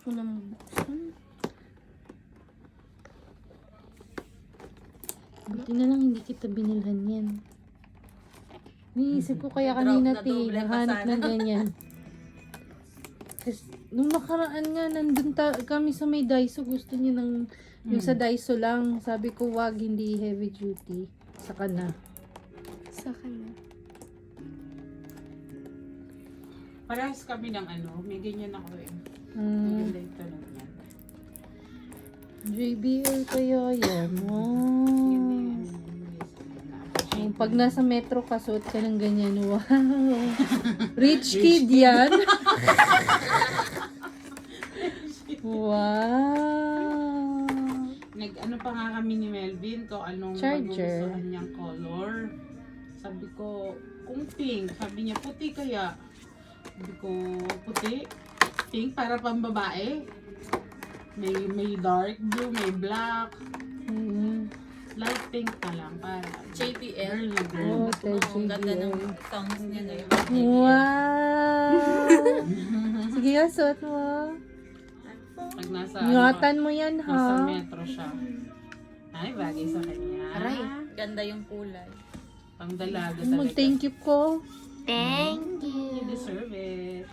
Ito na mabuksan. Buti na lang hindi kita binilhan yan. Niisip ko kaya kanina naghanap ng ganyan. Kasi, nung nakaraan nga, nandun kami sa may Daiso. Gusto niya ng, yung sa Daiso lang. Sabi ko, wag, hindi heavy duty. Saka na. Parehas kami ng ano, may ganyan ako eh. Hmm. Maganda yung tanong yan. JBL kaya yan. Yun Wow. yung Pag nasa metro ka, suot ka ng ganyan. Wow. Rich kid yan. Wow. Nag-ano pa nga kami ni Melvin kung anong Charger. magugustuhan niyang color. Sabi ko, kung pink. Sabi niya, puti kaya. Sabi ko, puti? Pink para pang babae? May dark blue, may black. Light pink na lang para JBL. girl na girl. Oh, Ang ganda ng tongues niya na yun. Wow. Sige nga, suot mo. Pag nasa, Ingatan mo yan, nasa ha? metro siya. Ay, bagay sa kanya. Aray, ganda yung kulay. Pang dalaga talaga. Mag-thank you ko. You deserve it.